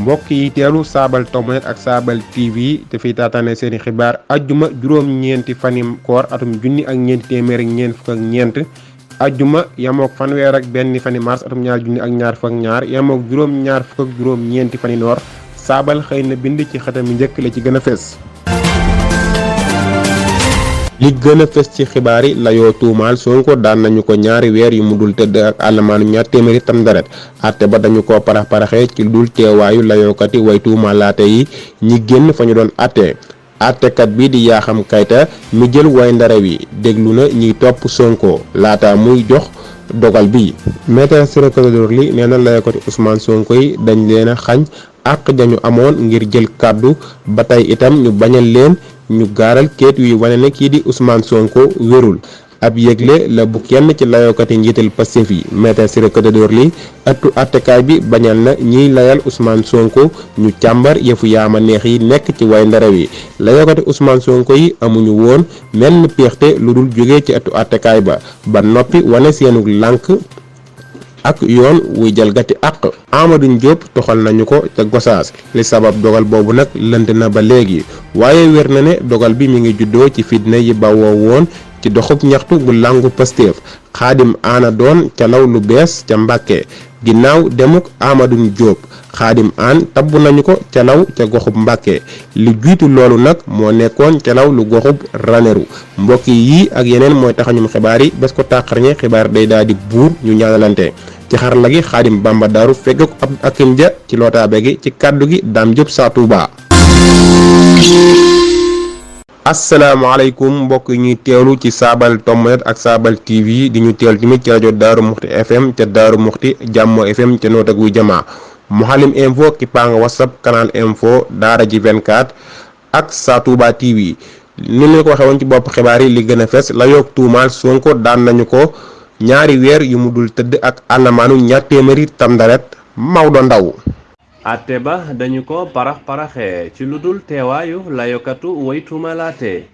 mbokk yi teelu saabal tomnet ak saabal tv te fiy taataane seeni xibaar ajjuma juróom-ñeenti fani koor atum junni ak ñeenti téeméer ak ñeent fukk ak ñeent ajjuma yamook fanweer ak benn fani mars atum ñaar junni ak ñaar fukk ak ñaar yamook juróom-ñaar fukk ak juróom-ñeenti fani noor saabal xëy na bind ci xëtam yi njëkk la ci gën a fes li gën a fes ci xibaar yi layoo tuumaal Sonko daan nañu ko ñaari weer yu mu dul tëdd ak àllamaanu ñaar téeméeri tamxarit àtte ba dañu ko paraxee ci dul teewaayu layookati way tuumaalaate yi ñi génn fa ñu doon àtte àttekat bi di Yakham Keita mi jël way ndare wi déglu na ñiy topp Sonko laata muy jox dogal bi Maître Ciré Clédor Ly nee na layookati Ousmane Sonko yi dañ leen a xañ àq dañu amoon ngir jël kàddu ba tey itam ñu bañal leen ñu gaaral keet yuy wane ne kii di Ousmane Sonko wérul ab yëgle la bu kenn ci layookati njiital Pastef yi Maître Ciré Clédor Ly ëttu attekaay bi bañal na ñiy layal Ousmane Sonko ñu càmbar yëfu yaama neex yi nekk ci way ndaraw yi layookati Ousmane Sonko yi amuñu woon menn péexte lu dul jóge ci ëttu attekaay ba noppi wane seenu lànk ak yoon wuy jalgati àq Amadou Diop toxal nañu ko ca Gossas li sabab dogal boobu nag lënt na ba léegi waaye wér na ne dogal bi mi ngi juddoo ci fitna yi bawoo woon ci doxub ñaxtu bu làngu Pastef Xaadim Aana doon ca law lu bees ca Mbàkke ginnaaw demuk Amadou Diop Xaadim Aan tabb nañu ko ca law ca goxub Mbàkke li jiitu loolu nag moo nekkoon ca law lu goxub Ranérou mbokk yi ak yeneen mooy taxañum xibaar yi bés ko tàqarñe xibaar day daal di buur ñu ñaanalante ci xarala gi Xaadim Bamba Daaru fekk ak Abdou Akim Dia ci lootaabe gi ci kàddu gi Dame Diop Sa Touba. asalaamaaleykum mbokk yi ñuy teewlu ci saabal tomnet ak saabal tv di ñu teel tamit ci rajo Daaru Muxti FM ca Daaru Muxti Jàmmo FM ca Nootak wu Jamaa Mouhalim info ki panga whatsapp canal info daara ji 24 ak Sa Touba tv ni ñu ko waxee woon ci bopp xibaar yi li gën a fes la yoog tuumaal Sonko daan nañu ko ñaari weer yu mu dul tëdd ak àllamaanu ñaar téeméeri tamxarit Maodo Ndaw atte ba dañu ko paraxee ci lu dul teewaayu layokatu way tuumalaate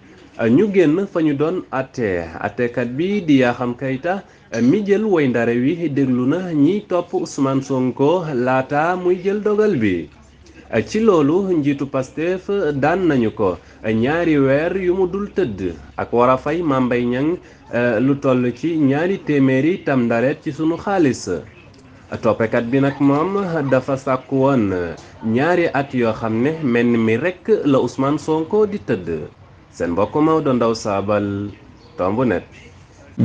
ñu génn fa ñu doon attekat bi di Yakham Keita mi jël way ndare wi déglu na ñiy topp Ousmane Sonko laata muy jël dogal bi ci loolu njiitu Pastef daan nañu ko ñaari weer yu mu dul tëdd ak war a fay Mame Mbaye Niang lu toll ci ñaari téeméeri tamxarit ci sunu xaalis toppekat bi nag moom dafa sàkku woon ñaari at yoo xam ne menn mi rekk la Ousmane Sonko di tëdd seen mbokk Maodo Ndaw saabal tombu net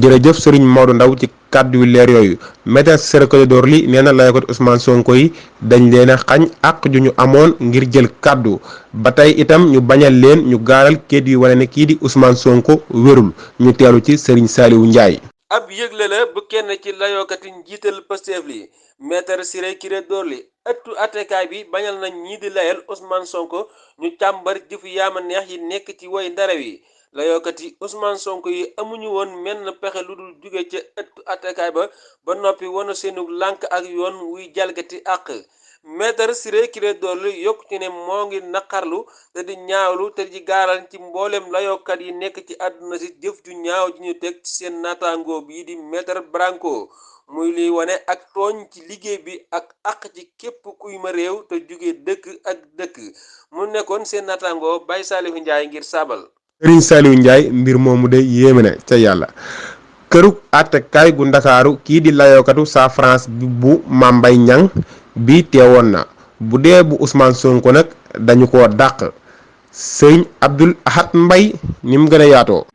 jërëjëf sëriñ Maodo Ndaw ci kàddu yu leer yooyu Maître Ciré Clédor Ly nee na layookati Ousmane Sonko yi dañ leen a xañ àq ju ñu amoon ngir jël kàddu ba tey itam ñu bañal leen ñu gaaral keet yu wane ne kii di Ousmane Sonko wérul ñu teelu ci sëriñ Saliou Ndiaye ab yëgle la bu kenn ci layookati njiital Pastef li Maître Ciré Clédor Ly ëttu attekaay bi bañal nañ ñii di layal Ousmane Sonko ñu càmbar jëfu yaama neex yi nekk ci woy ndare wi layookati Ousmane Sonko yi amuñu woon menn pexe lu dul jóge ca ëttu attekaay ba noppi wanu seenu lànk ak yoon wuy jalgati àq Maître Ciré Clédor Ly yokk ci ne moo ngi naqarlu te di ñaawlu te di gaaral ci mboolem layookat yi nekk ci àdduna si jëf ju ñaaw ji ñu teg ci seen naataangoo bii di Maître Branco muy liy wane ak tooñ ci liggéey bi ak àq ci képp kuy ma réew te jóge dëkk ak dëkk mu nekkoon seen naataangoo Baye Saliou Ndiaye ngir saabal sëriñ Saliou Ndiaye mbir moomu de yéeme na ca yàlla kërug àttekaay gu Ndakaaru kii di layookatu Sa France bu Mame Mbaye Niang bi teewoon na bu dee bu Ousmane Sonko nag dañu ko dàq sëriñ Abdoul Ahad Mbaye ni mu gën a yaatoo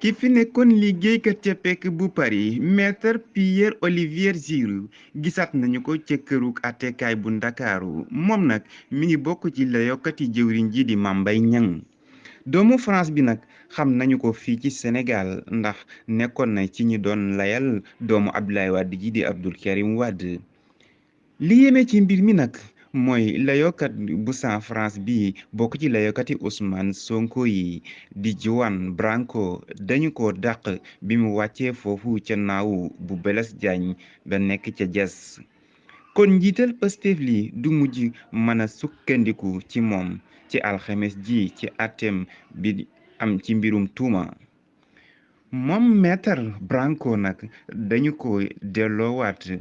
ki fi nekkoon liggéeykat ca pekk bu Paris maître Pierre Olivier Giroud gisaat nañu ko ca kërug àttekaay bu Ndakaaru moom nag mi ngi bokk ci layookati jëwriñ ji di Mame Mbaye Niang doomu France bi nag xam nañu ko fii ci Sénégal ndax nekkoon na ci ñi doon layal doomu Abdoulaye Wade ji di Abdoul Karim Wade li yéeme ci mbir mi nag mooy layookat bu Sa France bi bokk ci layookati Ousmane Sonko yi di Juan Branco dañu ko dàq bi mu wàccee foofu ca naaw bu Blaise Diagne ba nekk ca Diass kon njiital Pastef li du mujj mën a sukkandiku ci moom ci alxames ji ci àtteem bi am ci mbirum tuuma moom maître Branco nag dañu ko delloowaat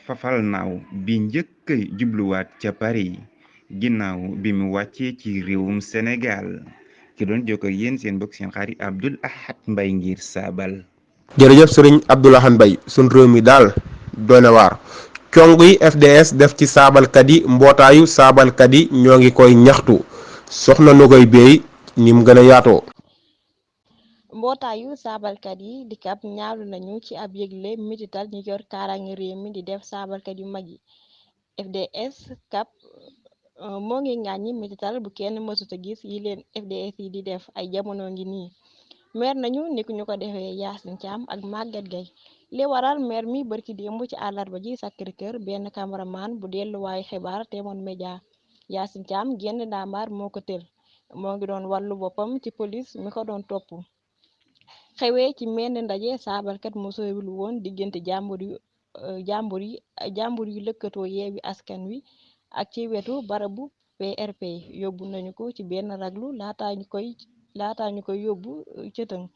fafal naaw bi njëkk jubluwaat ca Paris ginnaaw bi mu wàccee ci réewum Sénégal ki doon jokk ak yéen seen mbokk seen xarit Abdoul Ahad Mbaye ngir saabal. jërëjëf sëriñ Abdoul Ahad Mbaye sun réew mi daal doy na waar cong yi FDS def ci saabalkat yi mbootaayu saabalkat yi ñoo ngi koy ñaxtu soxna Nogoy Bey ni mu gën a yaatoo. mbootaayu saabalkat yi di kap ñaawlu nañu ci ab yëgle mitital ñi yor kaaraange réew mi di def saabalkat yu mag yi FDS kap moo ngi ŋàññi mitital bu kenn mësuta gis yi leen FDS yi di def ay jamono ngi nii meer nañu ni ñu ko defee Yacine Thiam ak Maguette Gueye li waral meer mi barki démb ci àllarba ji Sacré-Cœur benn cameraman bu delluwaayu xibaar Témoin Média Yacine Thiam génn ndaamaar moo ko tël moo ngi doon wàllu boppam ci police mi ko doon topp xewee ci menn ndaje saabalkat mu soriwul woon diggante jàmbur yu lëkkatoo Yewwi Askan Wi ak ci wetu barabu PRP yóbbu nañu ko ci benn raglu laata ñu koy yóbbu cëtëng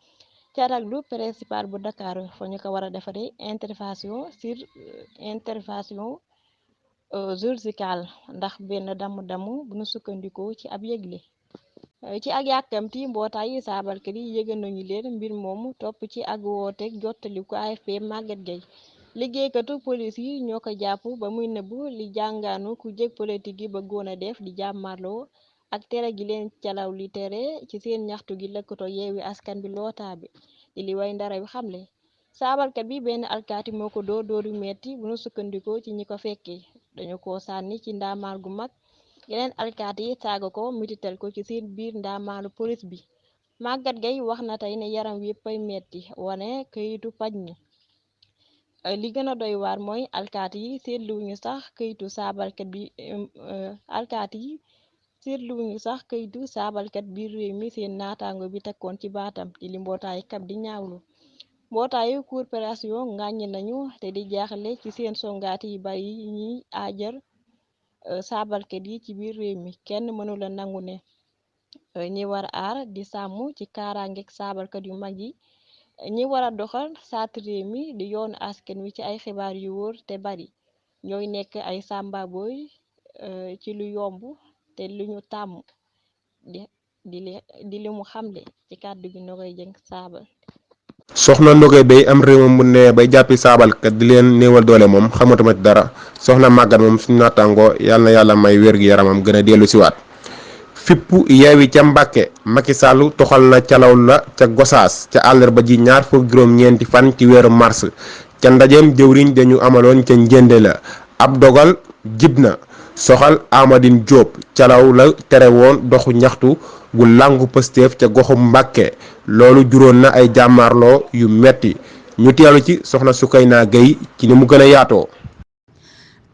ca raglu principal bu Dakar fa ñu ko war a defaree intervention chirurgicale ndax benn damm-damm bu ñu sukkandikoo ci ab yëgle ci ak yàkkamti mbootaayu saabalkat yi yëgal nañu leen mbir moomu topp ci ak wooteeg jottali ko AFP Maguette Gueye liggéeykatu police yi ñoo ko jàpp ba muy nëbbu li jàngaanu ku jég politique yi bëggoon a def di jàmmarloo ak tere gi leen calaw li tere ci seen ñaxtu gi lëkkatoo Yewwi Askan Wi loota bi di li way ndara wi xamle saabalkat bi benn alkaati moo ko dóor yu metti bu ñu sukkandikoo ci ñi ko fekkee dañu ko sànni ci ndaamaal gu mag yeneen alkaati yi taaga ko mitital ko ci seen biir ndaamaalu police bi Maguette Gueye wax na tey ne yaram wi yëpp ay metti wane këyitu paj mi li gën a doy waar mooy alkaati yi seetluwuñu sax këyitu saabalkat biir réew mi seen naataango bi tekkoon ci baatam di li mbootaayu kap di ñaawlu mbootaayu corporation ngàññi nañu te di jaaxle ci seen songaati yi bari yi ñuy aajar saabalkat yi ci biir réew mi kenn mënula nangu ne ñi war a aar di sàmm ci kaaraangeeg saabalkat yu mag yi ñi war a doxal saati réew mi di yoonu askan wi ci ay xibaar yu wóor te bari ñooy nekk ay sàmbaboy ci lu yomb te lu ñu tàmm di li mu xamle ci kàddu gi Nogoy Dieng saabal. soxna Nogoy Bey am réewam bu ne bay jàppi saabalkat di leen néewal doole moom xamatuma ci dara soxna màggat moom suñu naataangoo yàlla na yàlla may wér gi yaramam gën a dellu siwaat fippu Yewwi ca Mbàkke Macky Sall toxal na calaw la ca Gosaas ca àllarba ji 29 fan ci weeru mars ca ndajeem jëwriñ dañu amaloon ca njënde la ab dogal jib na soxal Amadine Diop calaw la tere woon doxu ñaxtu gu làngu Pastef ca goxu Mbàkke loolu juróon na ay jàmmaarloo yu metti ñu teelu ci soxna Soukeyna Gueye ci ni mu gën a yaatoo.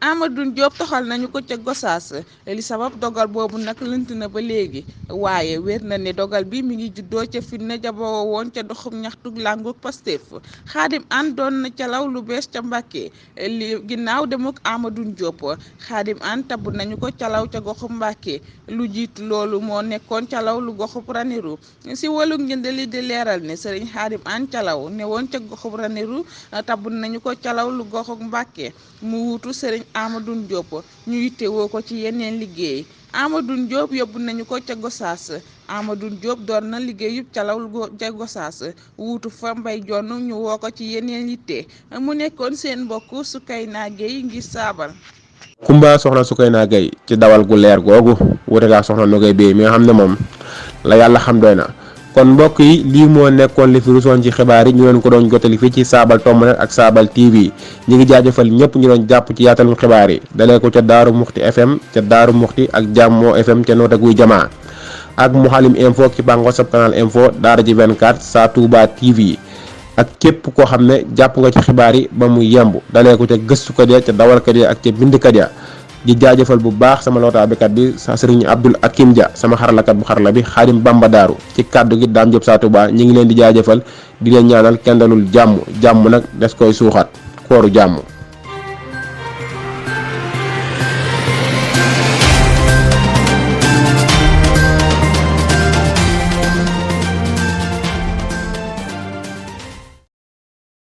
Amadou Diop toxal nañu ko ca Gosaas li sabab dogal boobu nag lënt na ba léegi waaye wér na ne dogal bi mi ngi juddoo ca fitna jaboo woon ca doxum ñaxtu làngu Pastef Xaadim An doon na calaw lu bees ca Mbàkke li ginnaaw demuk Amadou Diop Xaadim An tabb nañu ko calaw ca goxu Mbàkke lu jiitu loolu moo nekkoon calaw lu goxub Ranérou si waluk njëndali di leeral ne sëriñ Xaadim An calaw ne woon ca goxub Ranérou tabb nañu ko calaw lu goxu Mbàkke mu wuutu sëriñ Amadou Diop ñu yittewoo ko ci yeneen liggéey Amadou Diop yóbbu nañu ko ca Gosaas Amadou Diop doon na liggéeyub calaw ca Gosaas wuutu fa Mbay Jonn ñu woo ko ci yeneen yitte mu nekkoon seen mbokk Soukeyna Gueye ngir saabal. Kumba soxna Soukeyna Gueye ci dawal gu leer googu wute gaa soxna Nogoy Bey mi nga xam ne moom la yàlla xam doy na kon mbokk yi lii moo nekkoon li fi rusoon ci xibaar yi ñu leen ko doon jotali fii ci Saabal Tomb-net ak Saabal TV ñi ngi jaajëfal ñëpp ñu doon jàpp ci yaatalum xibaar yi dalee ko ca Daaru Muxti FM ca Daaru Muxti ak Jàmmoo FM ca Notto Gouye Diama ak Mouhalim Info ci Bango Sab Canal Info Daara ji 24 Sa Touba TV ak képp koo xam ne jàpp nga ci xibaar yi ba mu yemb dalee ko ca gëstukat ya ca dawalkat ya ak ca bindkat ya di jaajëfal bu baax sama lotaabikat bi sa sëriñ Abdul Akim Dia sama xaralakat bu xarala bi Xaadim Bamba Daaru ci kàddu gi Daam Jóob Sa Touba ñi ngi leen di jaajëfal di leen ñaanal kendalul jàmm nag des koy suuxaat kooru jàmm